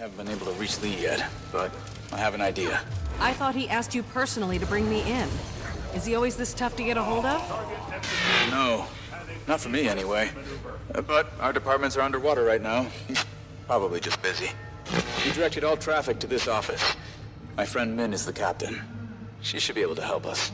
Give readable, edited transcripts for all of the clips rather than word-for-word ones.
Haven't been able to reach Lee yet, but I have an idea. I thought he asked you personally to bring me in. Is he always this tough to get a hold of? No, not for me anyway. But our departments are underwater right now. He's probably just busy. He directed all traffic to this office. My friend Min is the captain. She should be able to help us.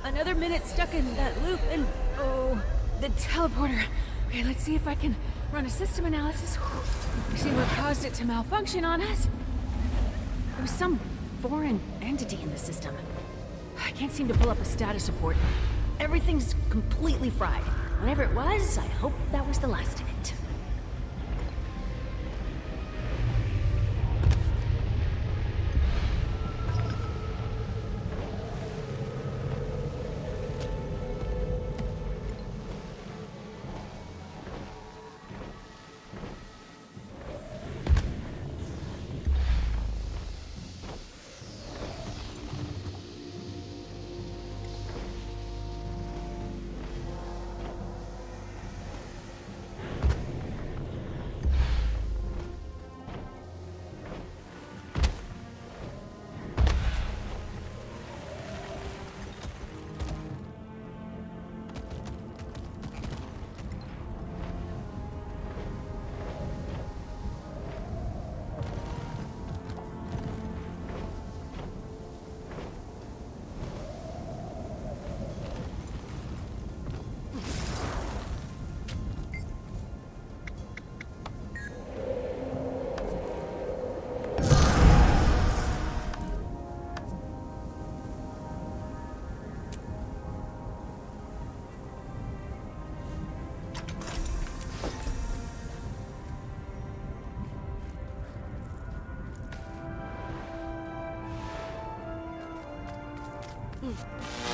Another minute stuck in that loop and... oh, the teleporter. Okay, let's see if I can run a system analysis. See what caused it to malfunction on us. There was some foreign entity in the system. I can't seem to pull up a status report. Everything's completely fried. Whatever it was, I hope that was the last of it.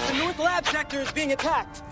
The North Lab sector is being attacked.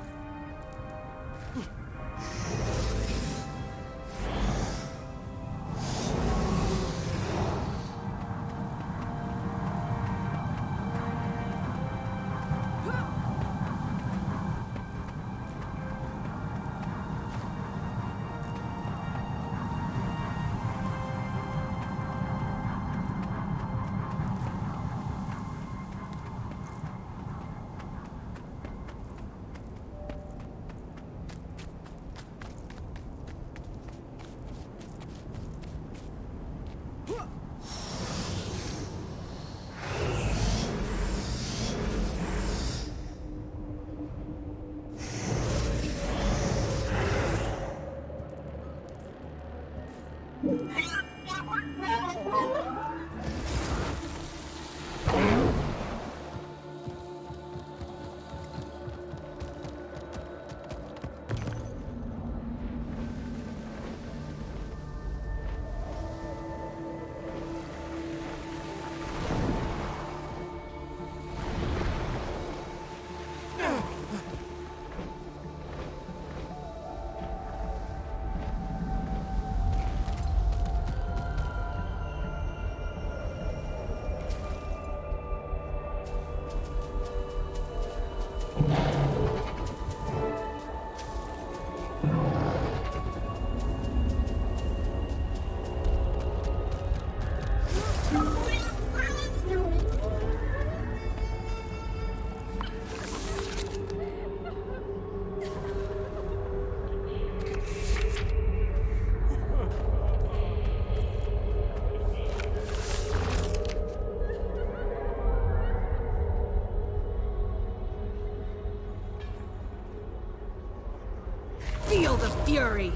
Feel the fury!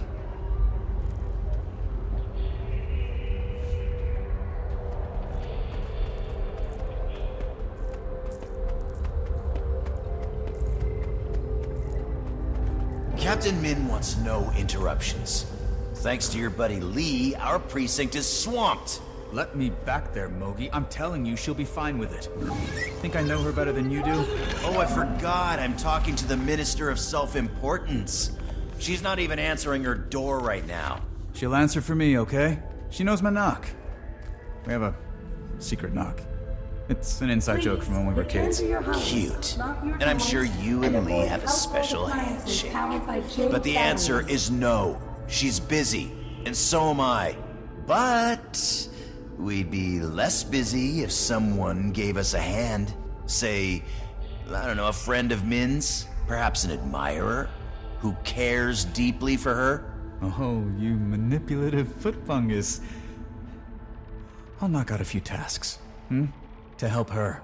Captain Min wants no interruptions. Thanks to your buddy Lee, our precinct is swamped. Let me back there, Mogi. I'm telling you, she'll be fine with it. Think I know her better than you do? Oh, I forgot. I'm talking to the Minister of Self-Importance. She's not even answering her door right now. She'll answer for me, okay? She knows my knock. We have a secret knock. It's an inside joke from when we were kids. Cute. And I'm sure you and Lee have a special handshake. But the answer is no. She's busy, and so am I. But we'd be less busy if someone gave us a hand. Say, I don't know, a friend of Min's? Perhaps an admirer? Who cares deeply for her? Oh, you manipulative foot fungus. I'll knock out a few tasks, to help her.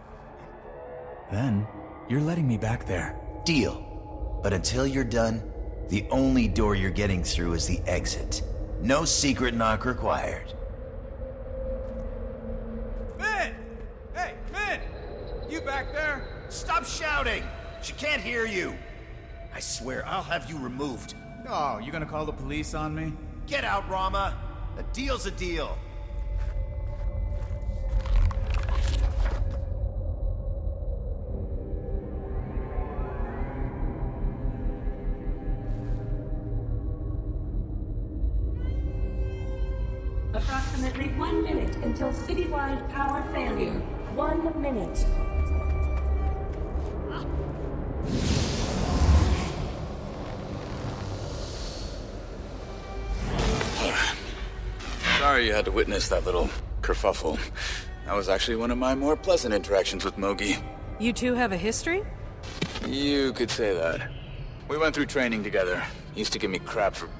Then, you're letting me back there. Deal. But until you're done, the only door you're getting through is the exit. No secret knock required. Min! Hey, Min! You back there? Stop shouting! She can't hear you! I swear I'll have you removed. Oh, you gonna call the police on me? Get out, Rama! A deal's a deal. Approximately 1 minute until citywide power failure. 1 minute. Sorry you had to witness that little kerfuffle. That was actually one of my more pleasant interactions with Mogi. You two have a history? You could say that. We went through training together. He used to give me crap for...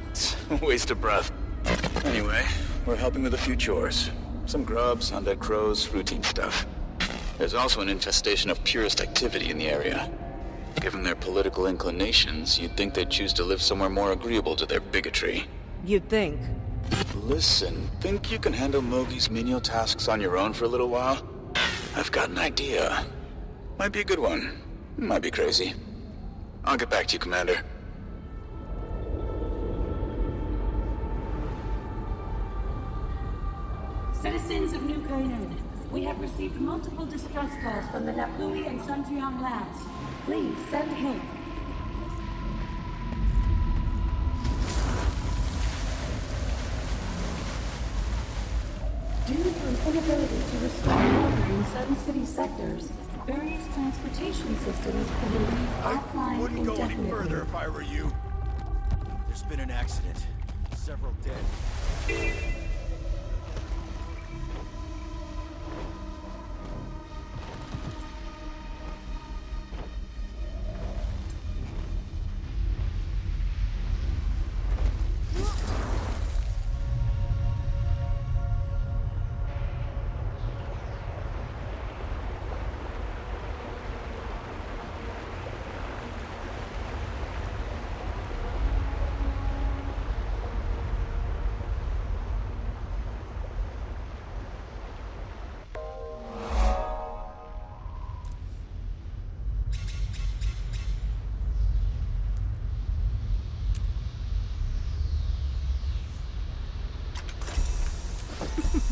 it's a waste of breath. Anyway, we're helping with a few chores. Some grubs, undead crows, routine stuff. There's also an infestation of purist activity in the area. Given their political inclinations, you'd think they'd choose to live somewhere more agreeable to their bigotry. You'd think. Listen, think you can handle Mogi's menial tasks on your own for a little while? I've got an idea. Might be a good one. Might be crazy. I'll get back to you, Commander. Citizens of New Canaan, We have received multiple distress calls from the Napui and Sunjiang labs. Please send help. Due to an inability to restore order in some city sectors, various transportation systems are believed offline Wouldn't go any indefinitely. further if I were you. There's been an accident. Several dead.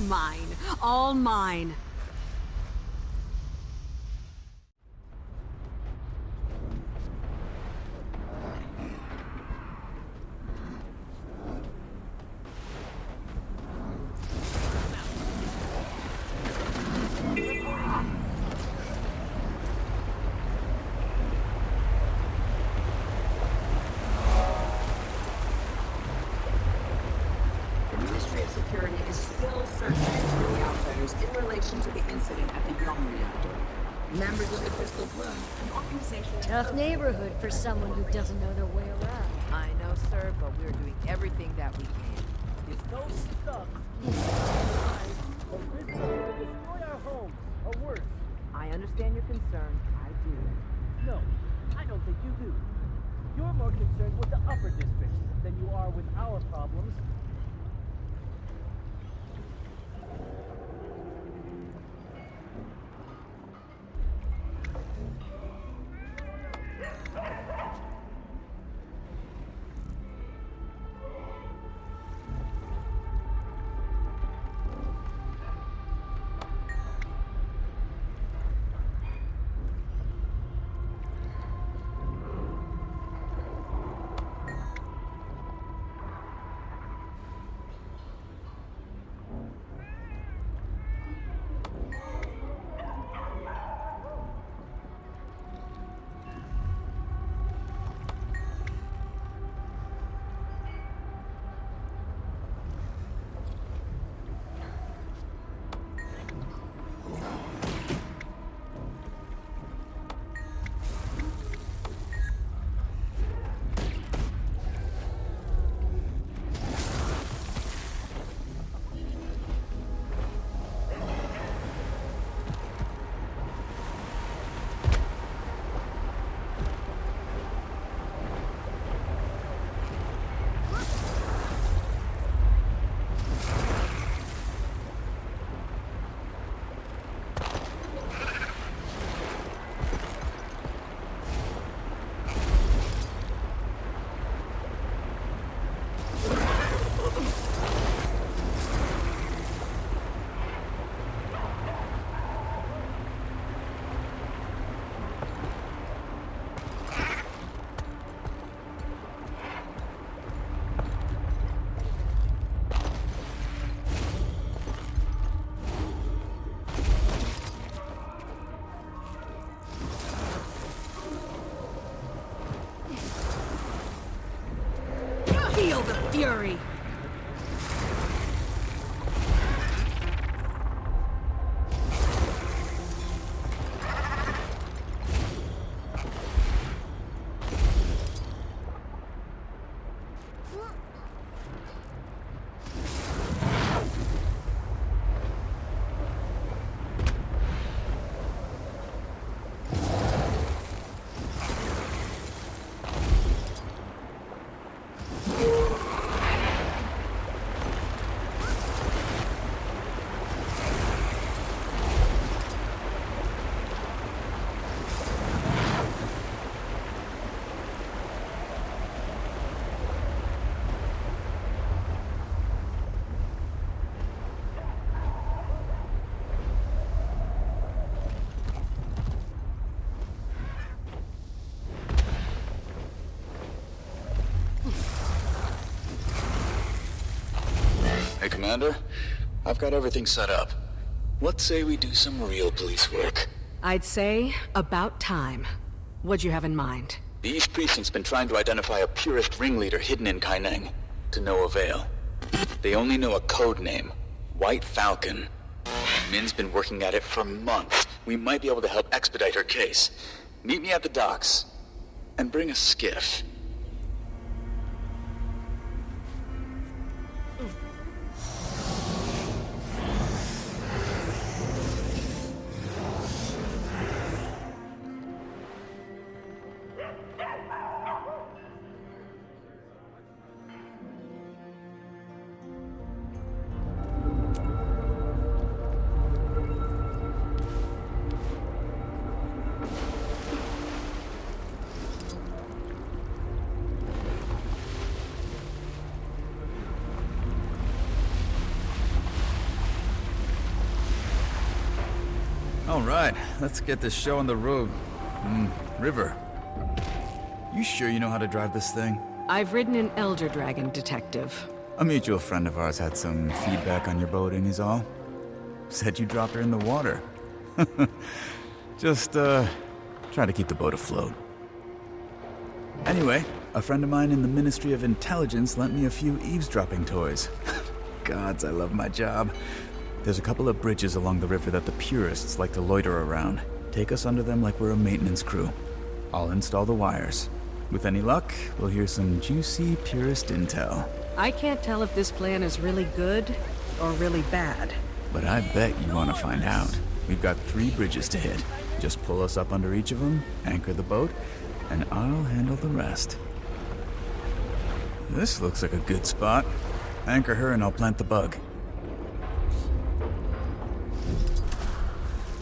Mine. All mine. The Ministry of Security is still searching for the outsiders in relation to the incident at the Young Reactor. Members of the Crystal Blood, an organization... Tough neighborhood for someone who doesn't know their way around. I know, sir, but we're doing everything that we can. If those thugs keep alive, the risk of them to destroy our homes, or worse. I understand your concern. I do. No, I don't think you do. You're more concerned with the upper districts than you are with our problems. Feel the fury! worry, Commander. I've got everything set up. Let's say we do some real police work. I'd say about time. What'd you have in mind? The East Precinct's been trying to identify a purist ringleader hidden in Kaineng. To no avail. They only know a code name. White Falcon. Min's been working at it for months. We might be able to help expedite her case. Meet me at the docks. And bring a skiff. All right, let's get this show on the road. River, you sure you know how to drive this thing? I've ridden an Elder Dragon, Detective. A mutual friend of ours had some feedback on your boating is all. Said you dropped her in the water. Just, try to keep the boat afloat. Anyway, a friend of mine in the Ministry of Intelligence lent me a few eavesdropping toys. Gods, I love my job. There's a couple of bridges along the river that the purists like to loiter around. Take us under them like we're a maintenance crew. I'll install the wires. With any luck, we'll hear some juicy purist intel. I can't tell if this plan is really good or really bad. But I bet you want to find out. We've got 3 bridges to hit. Just pull us up under each of them, anchor the boat, and I'll handle the rest. This looks like a good spot. Anchor her and I'll plant the bug.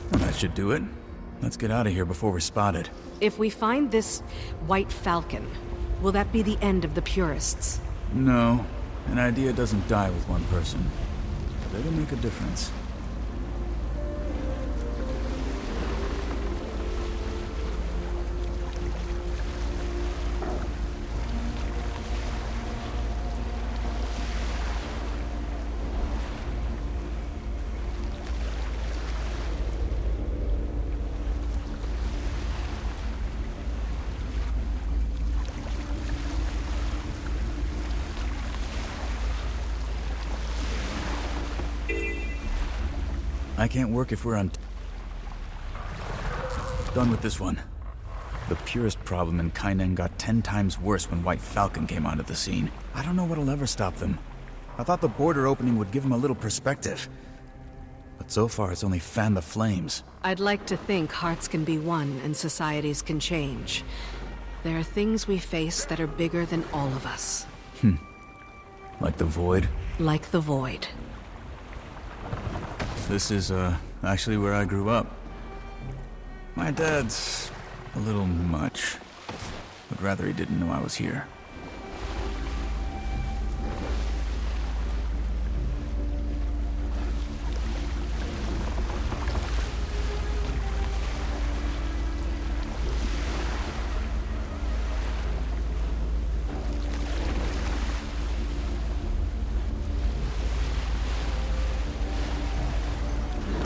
Well, that should do it. Let's get out of here before we're spotted. If we find this White Falcon, will that be the end of the purists? No, an idea doesn't die with one person. But it'll make a difference. I can't work if we're on... Done with this one. The purist problem in Kaineng got 10 times worse when White Falcon came onto the scene. I don't know what'll ever stop them. I thought the border opening would give them a little perspective. But so far it's only fanned the flames. I'd like to think hearts can be won and societies can change. There are things we face that are bigger than all of us. Like the Void? Like the Void. This is, actually where I grew up. My dad's a little much. Would rather he didn't know I was here.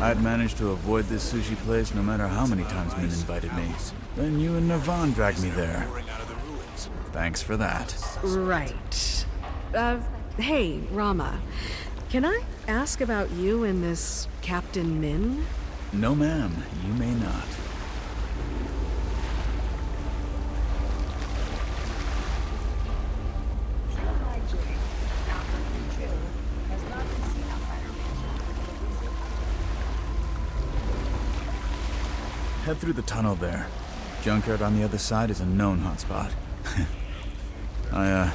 I'd managed to avoid this sushi place no matter how many times Min invited me. Then you and Nirvan dragged me there. Thanks for that. Right. Hey, Rama. Can I ask about you and this Captain Min? No, ma'am. You may not. Head through the tunnel there. Junkyard on the other side is a known hotspot. I,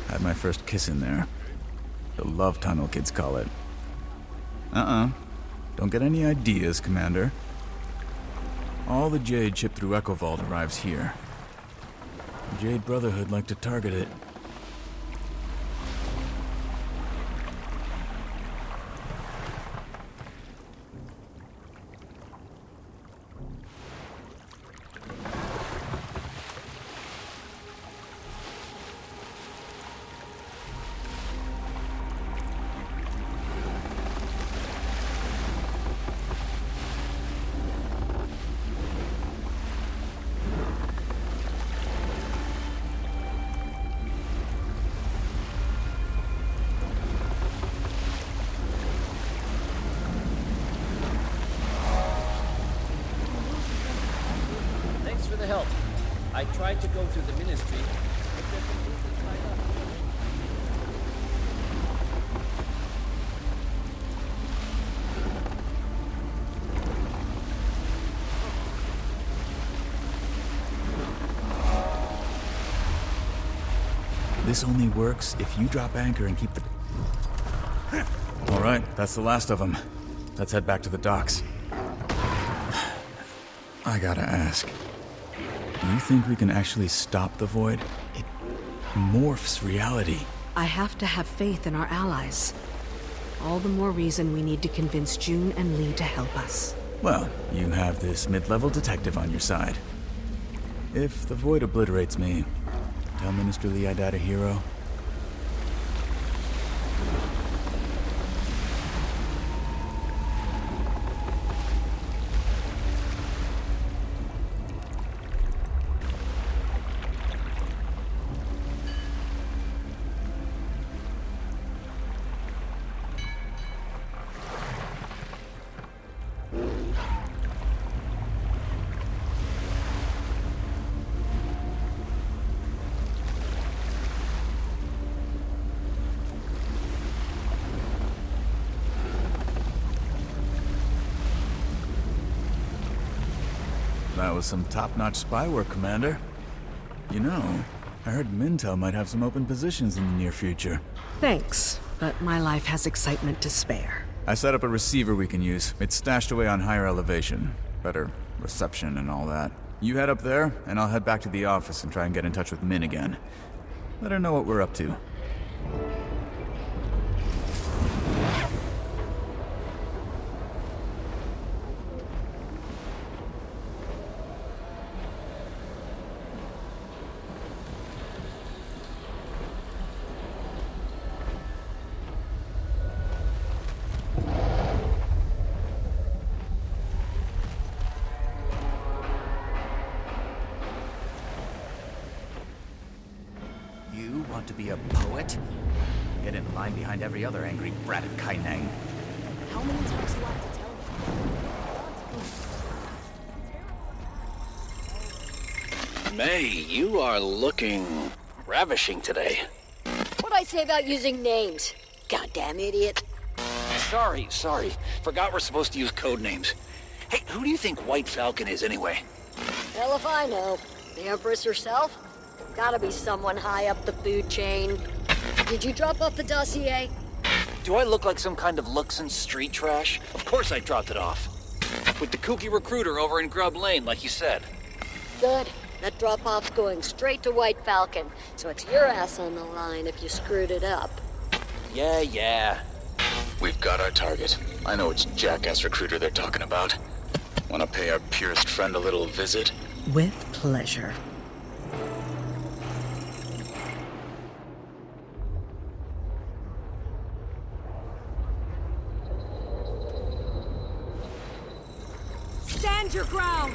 had my first kiss in there. The love tunnel, kids call it. Don't get any ideas, Commander. All the Jade shipped through Echo Vault arrives here. The Jade Brotherhood like to target it. tried to go through the ministry, but they're completely tied up. This only works if you drop anchor and keep the... All right, that's the last of them. Let's head back to the docks. I gotta ask. Do you think we can actually stop the Void? It morphs reality. I have to have faith in our allies. All the more reason we need to convince June and Lee to help us. Well, you have this mid-level detective on your side. If the Void obliterates me, tell Minister Lee I died a hero. That was some top-notch spy work, Commander. You know, I heard Mintel might have some open positions in the near future. Thanks, but my life has excitement to spare. I set up a receiver we can use. It's stashed away on higher elevation. Better reception and all that. You head up there, and I'll head back to the office and try and get in touch with Min again. Let her know what we're up to. You want to be a poet? Get in line behind every other angry brat at Kaineng. How many times do I have to tell them? May, you are looking ravishing today. What'd I say about using names? Goddamn idiot. Sorry. Forgot we're supposed to use code names. Hey, who do you think White Falcon is anyway? Hell if I know. The Empress herself? Gotta be someone high up the food chain. Did you drop off the dossier? Do I look like some kind of Luxon street trash? Of course I dropped it off. With the kooky recruiter over in Grub Lane, like you said. Good. That drop-off's going straight to White Falcon, so it's your ass on the line if you screwed it up. Yeah. We've got our target. I know which jackass recruiter they're talking about. Want to pay our purest friend a little visit? With pleasure. Stand your ground!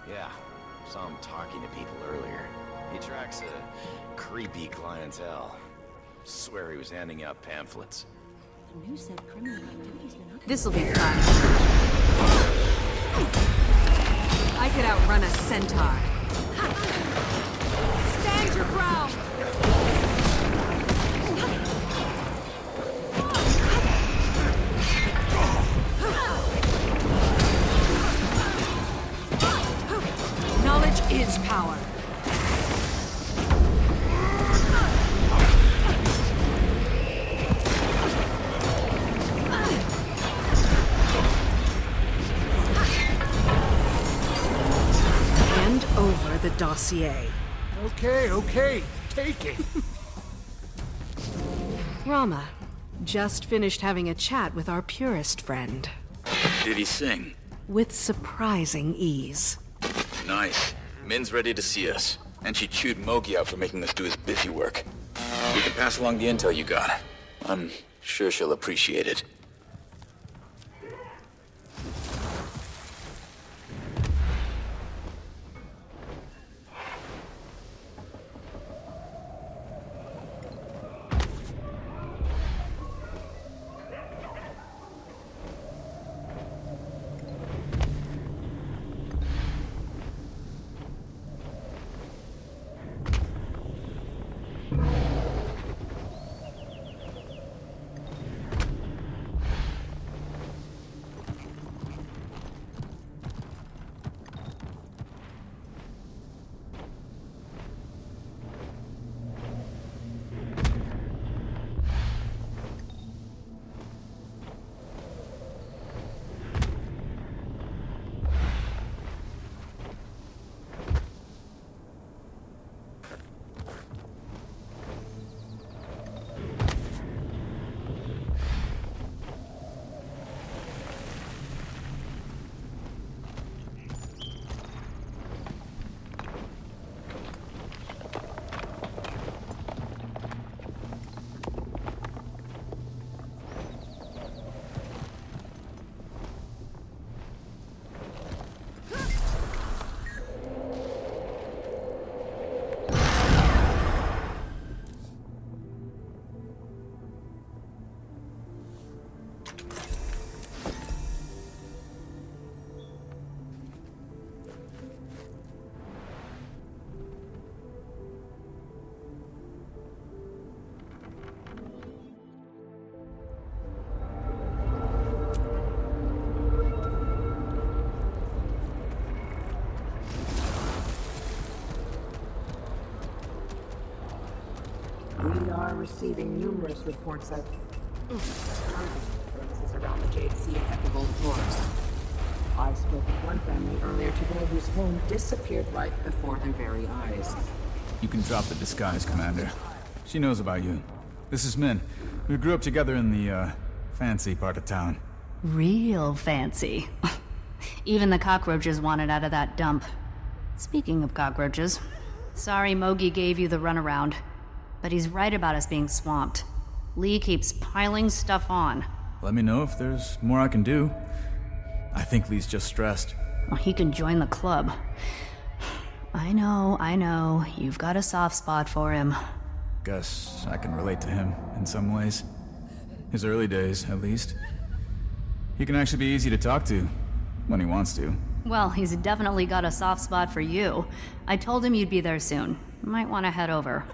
Yeah, saw him talking to people earlier. He attracts a creepy clientele. Swear he was handing out pamphlets. The news said criminal activity's been up. This'll be fun. I could outrun a centaur. Stand your ground! Knowledge is power. And over the dossier. Okay, take it. Rama, just finished having a chat with our purist friend. Did he sing? With surprising ease. Nice. Min's ready to see us. And she chewed Mogi out for making us do his busy work. We can pass along the intel you got. I'm sure she'll appreciate it. We are receiving numerous reports of occurrences around the Jade Sea and the Gold Forest. I spoke with one family earlier today whose home disappeared right before their very eyes. You can drop the disguise, Commander. She knows about you. This is Min. We grew up together in the, fancy part of town. Real fancy. Even the cockroaches wanted out of that dump. Speaking of cockroaches, sorry Mogi gave you the runaround, but he's right about us being swamped. Lee keeps piling stuff on. Let me know if there's more I can do. I think Lee's just stressed. Well, he can join the club. I know. You've got a soft spot for him. Guess I can relate to him in some ways. His early days, at least. He can actually be easy to talk to, when he wants to. Well, he's definitely got a soft spot for you. I told him you'd be there soon. Might want to head over.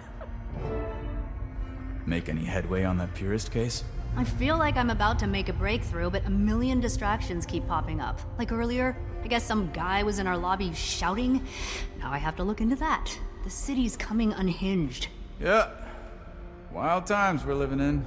Make any headway on that Purist case? I feel like I'm about to make a breakthrough, but a million distractions keep popping up. Like earlier, I guess some guy was in our lobby shouting. Now I have to look into that. The city's coming unhinged. Yeah. Wild times we're living in.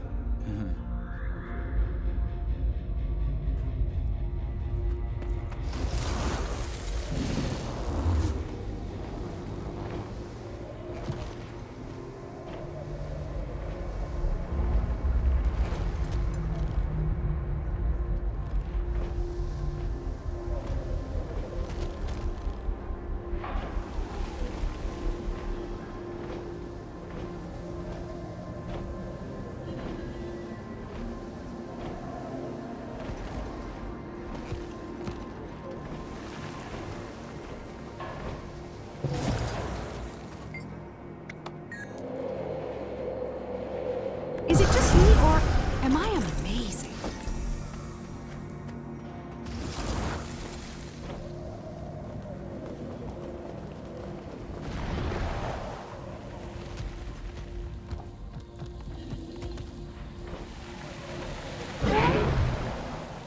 Is it just me, or am I amazing?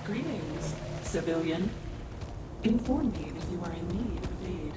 Greetings, civilian. Inform me if you are in need of aid.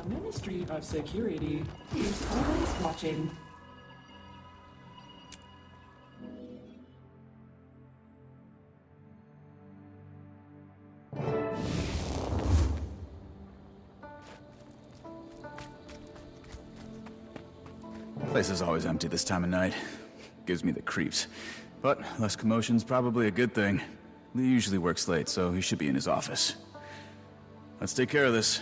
The Ministry of Security is always watching. Place is always empty this time of night. Gives me the creeps. But less commotion's probably a good thing. Lee usually works late, so he should be in his office. Let's take care of this.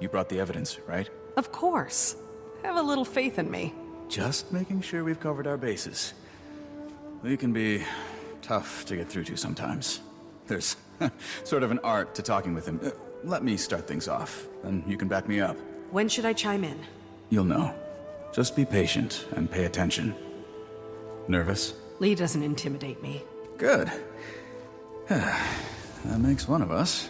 You brought the evidence, right? Of course. Have a little faith in me. Just making sure we've covered our bases. Lee can be tough to get through to sometimes. There's sort of an art to talking with him. Let me start things off, and you can back me up. When should I chime in? You'll know. Just be patient and pay attention. Nervous? Lee doesn't intimidate me. Good. That makes one of us.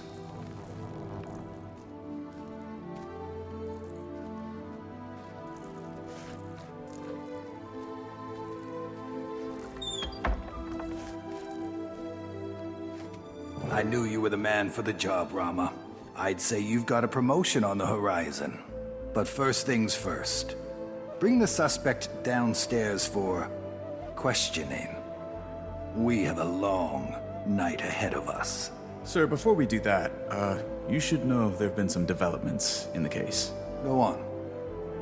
I knew you were the man for the job, Rama. I'd say you've got a promotion on the horizon. But first things first. Bring the suspect downstairs for questioning. We have a long night ahead of us. Sir, before we do that, you should know there have been some developments in the case. Go on.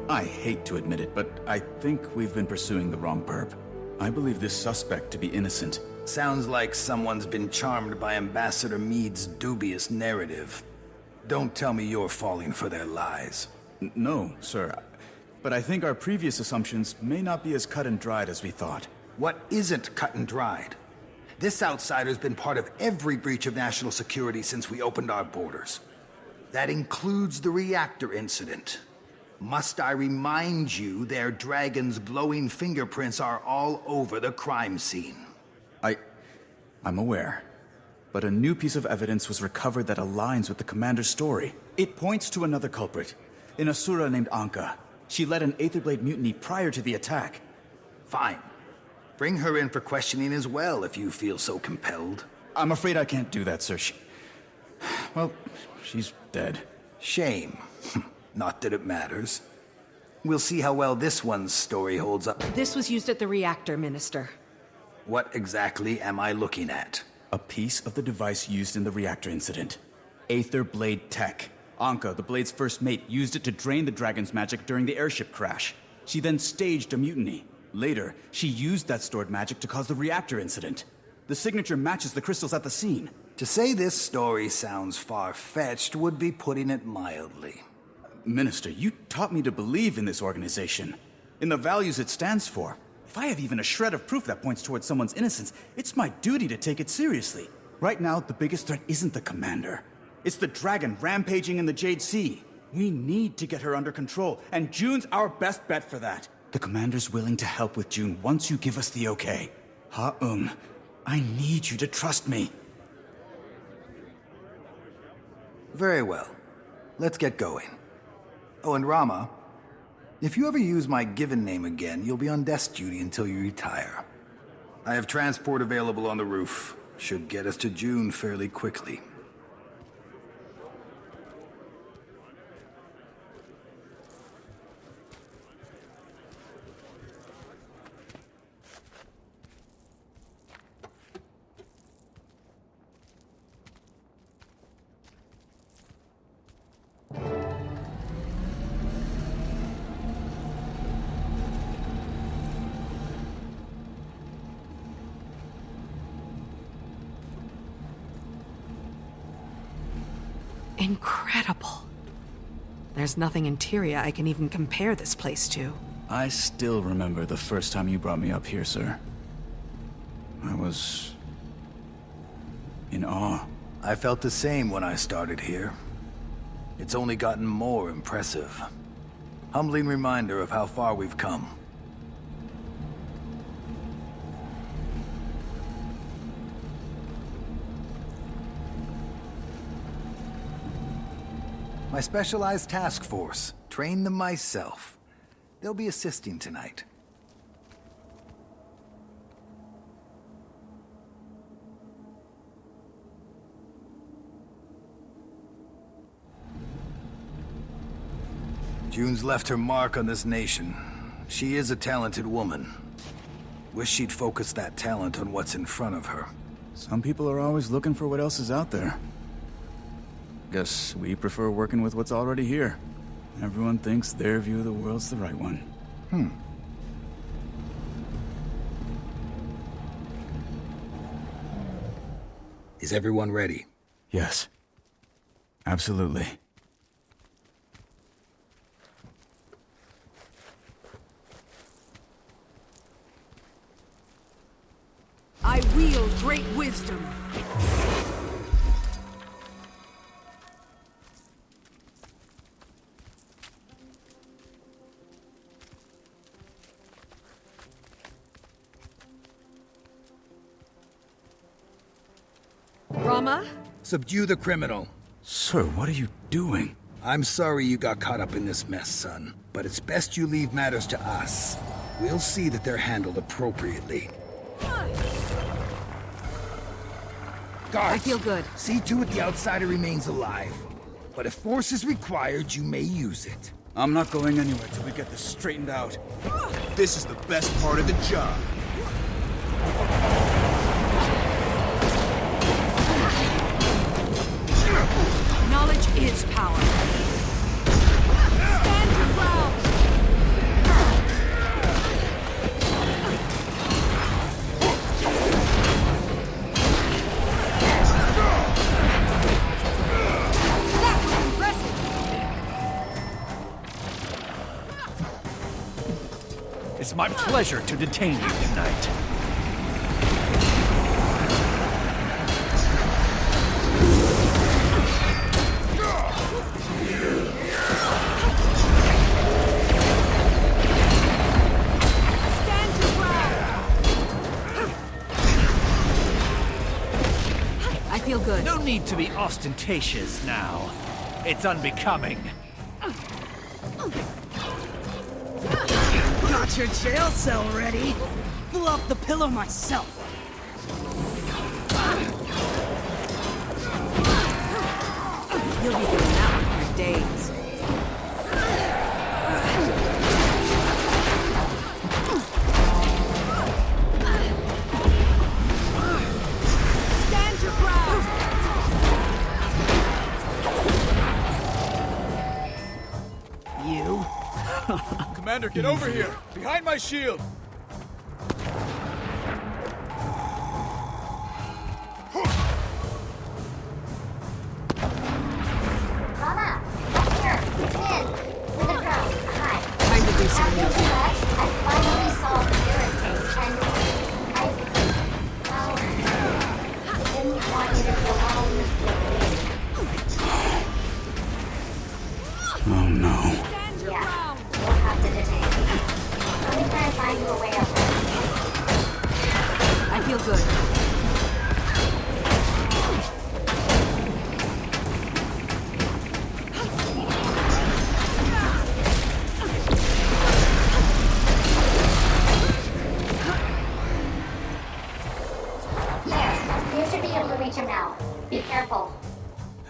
I hate to admit it, but I think we've been pursuing the wrong perp. I believe this suspect to be innocent. Sounds like someone's been charmed by Ambassador Meade's dubious narrative. Don't tell me you're falling for their lies. No, sir. But I think our previous assumptions may not be as cut and dried as we thought. What isn't cut and dried? This outsider's been part of every breach of national security since we opened our borders. That includes the reactor incident. Must I remind you their dragon's glowing fingerprints are all over the crime scene? I'm aware. But a new piece of evidence was recovered that aligns with the commander's story. It points to another culprit, an Asura named Anka. She led an Aetherblade mutiny prior to the attack. Fine. Bring her in for questioning as well, if you feel so compelled. I'm afraid I can't do that, sir. Well, she's dead. Shame. Not that it matters. We'll see how well this one's story holds up. This was used at the reactor, Minister. What exactly am I looking at? A piece of the device used in the reactor incident. Aetherblade tech. Anka, the Blade's first mate, used it to drain the dragon's magic during the airship crash. She then staged a mutiny. Later, she used that stored magic to cause the reactor incident. The signature matches the crystals at the scene. To say this story sounds far-fetched would be putting it mildly. Minister, you taught me to believe in this organization, in the values it stands for. If I have even a shred of proof that points towards someone's innocence, it's my duty to take it seriously. Right now, the biggest threat isn't the commander. It's the dragon rampaging in the Jade Sea. We need to get her under control, and June's our best bet for that. The commander's willing to help with June once you give us the okay. Ha-Um, I need you to trust me. Very well. Let's get going. Oh, and Rama, if you ever use my given name again, you'll be on desk duty until you retire. I have transport available on the roof. Should get us to June fairly quickly. Incredible. There's nothing in Tyria I can even compare this place to. I still remember the first time you brought me up here, sir. I was in awe. I felt the same when I started here. It's only gotten more impressive. Humbling reminder of how far we've come. My specialized task force. Trained them myself. They'll be assisting tonight. June's left her mark on this nation. She is a talented woman. Wish she'd focus that talent on what's in front of her. Some people are always looking for what else is out there. Guess we prefer working with what's already here. Everyone thinks their view of the world's the right one. Is everyone ready? Yes. Absolutely. I wield great wisdom. Rama? Subdue the criminal. Sir, what are you doing? I'm sorry you got caught up in this mess, son. But it's best you leave matters to us. We'll see that they're handled appropriately. Guards, I feel good. See to it the outsider remains alive. But if force is required, you may use it. I'm not going anywhere till we get this straightened out. This is the best part of the job. Knowledge is power. Stand your ground! That was impressive! It's my pleasure to detain you tonight. Feel good. No need to be ostentatious now. It's unbecoming. Got your jail cell ready. Flew off the pillow myself. You'll be doing that one for days. Stand your ground! You? Commander, get over here! Behind my shield! Oh no. Yeah, we'll have to detain you. Let me try and find you a way up there. I feel good. There, you should be able to reach him now. Be careful.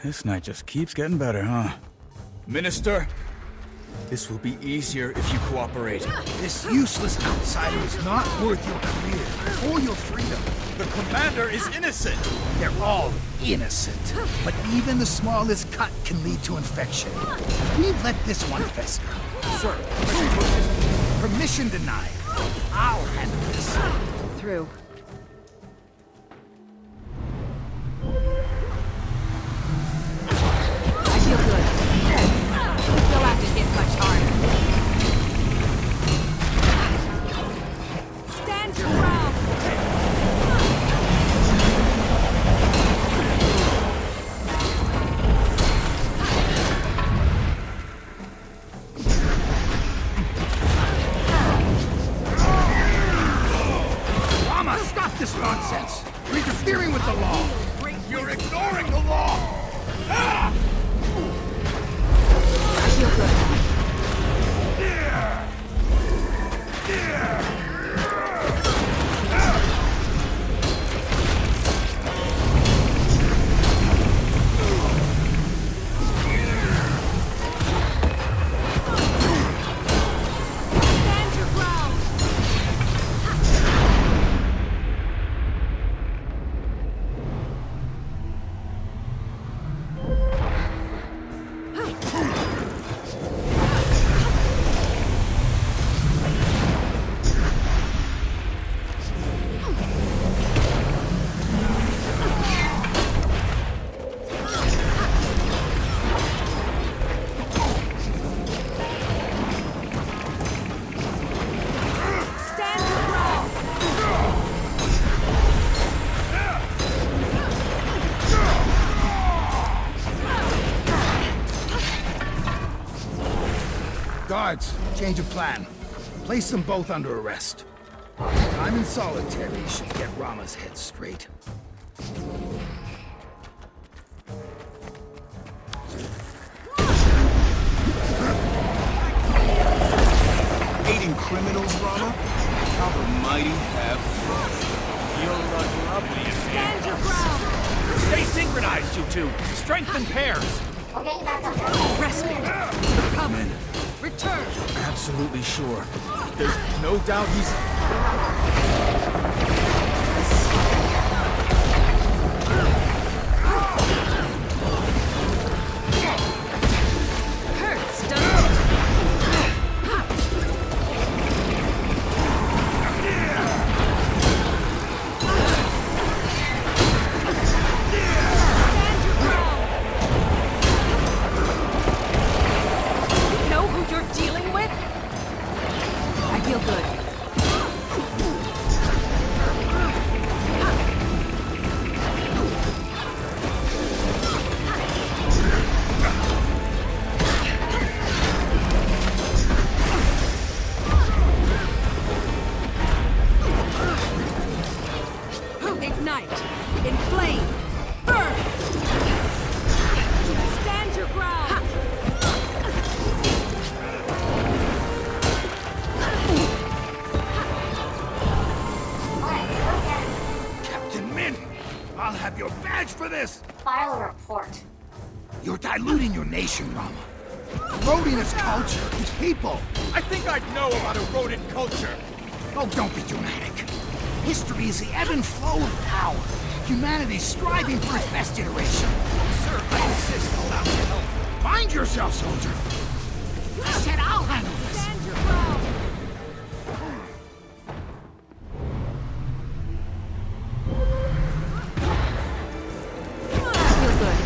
This night just keeps getting better, huh? Minister, this will be easier if you cooperate. This useless outsider is not worth your career or your freedom. The commander is innocent. They're all innocent. But even the smallest cut can lead to infection. We've let this one fester. Sir, permission denied. I'll handle this. Through. I feel good. You'll have to hit much harder. Stand your ground! Rama, Guards, change of plan. Place them both under arrest. I'm in solitary should get Rama's head straight. Aiding criminals, Rama? How the mighty have fun. You'll look lovely in Stand your ground! Stay synchronized, you two! Strengthen pairs! We'll get you back up there. Respite. Recover. Return. Absolutely sure. There's no doubt he's... Hurts, doesn't it? You know who you're dealing with? I feel good. Ignite. Inflame. Burn. Stand your ground! Captain Min, I'll have your badge for this! File a report. You're diluting your nation, Rama. Eroding its culture, its people. I think I'd know about eroded culture! Oh, don't be dramatic. History is the ebb and flow of power. Humanity striving for its best iteration. Sir, I insist, allow me help. Mind yourself, soldier. I said I'll handle this. Stand your ground! I feel good.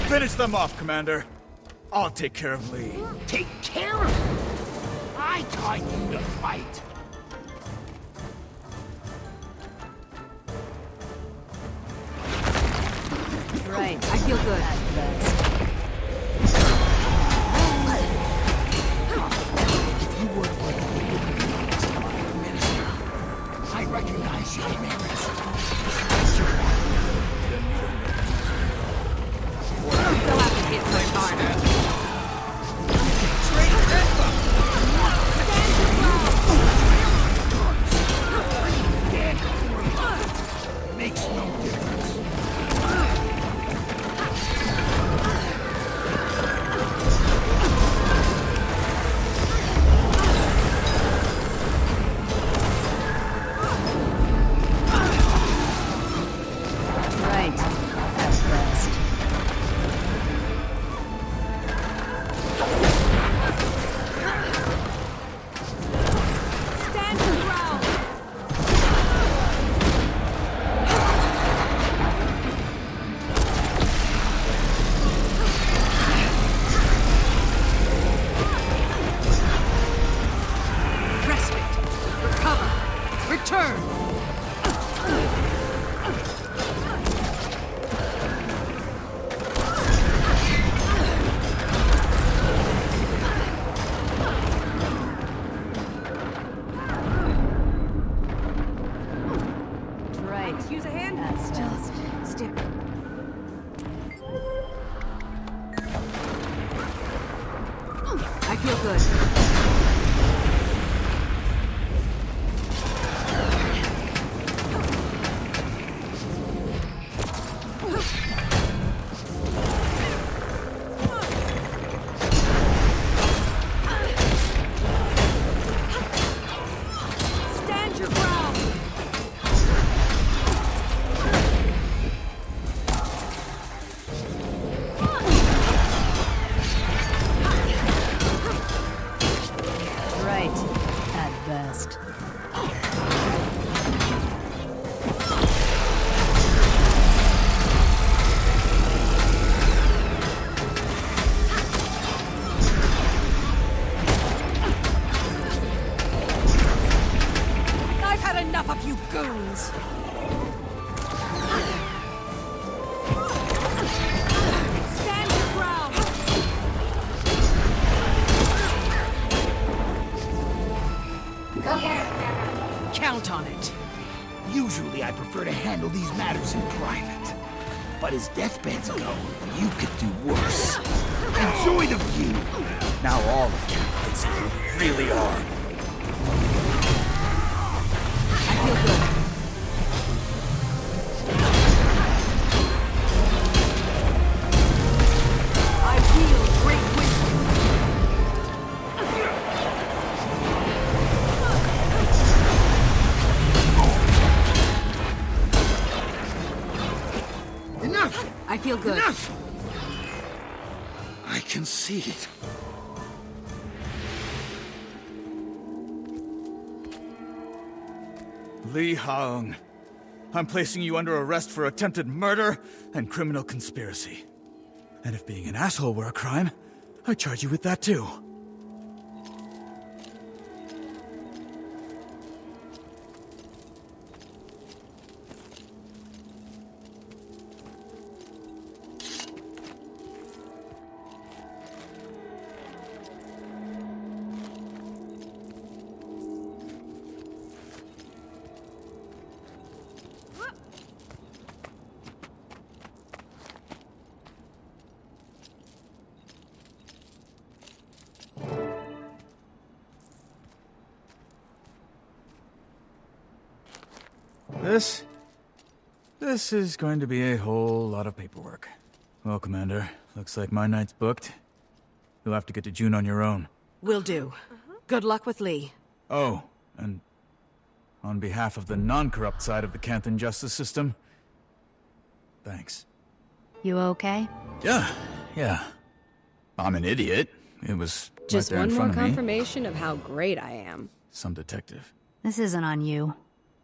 Finish them off, Commander. I'll take care of Lee. Take care of him. I taught you to fight. Right. I feel good. You work like a minister. I recognize your merits. Despite your They'll have to hit my barn. makes no difference. Right. At best. Stand your ground! Respite. Recover. Return. Right. Use a hand. That's Just stick. I feel good. Stand your ground! please. Stand your ground! Count on it. Usually I prefer to handle these matters in private. But as deathbeds go, you could do worse. Enjoy the view! Now all of you can see who you really are. I feel good. I wield great wisdom. Enough! I feel good. Enough! I can see it. Li Haung, I'm placing you under arrest for attempted murder and criminal conspiracy. And if being an asshole were a crime, I charge you with that too. This is going to be a whole lot of paperwork. Well, Commander, looks like my night's booked. You'll have to get to June on your own. Will do. Good luck with Lee. Oh, and on behalf of the non-corrupt side of the Canthan justice system, thanks. You okay? Yeah. I'm an idiot. It was Just right there in one more front of me. confirmation of how great I am. Some detective. This isn't on you.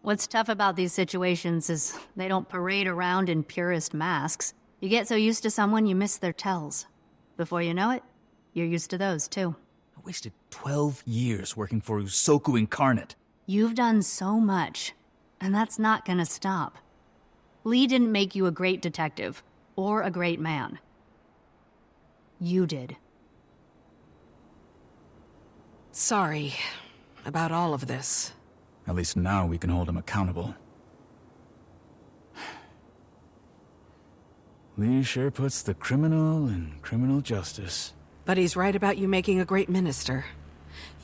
What's tough about these situations is they don't parade around in purist masks. You get so used to someone you miss their tells. Before you know it, you're used to those too. I wasted 12 years working for Usoku Incarnate. You've done so much, and that's not gonna stop. Lee didn't make you a great detective, or a great man. You did. Sorry about all of this. At least now we can hold him accountable. Lee sure puts the criminal in criminal justice. But he's right about you making a great minister.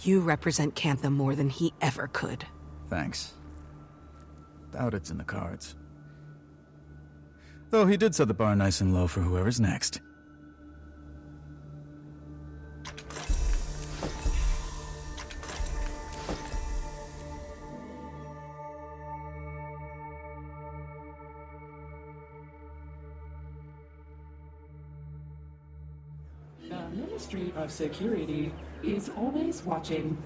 You represent Canthan more than he ever could. Thanks. Doubt it's in the cards. Though he did set the bar nice and low for whoever's next. The Ministry of Security is always watching.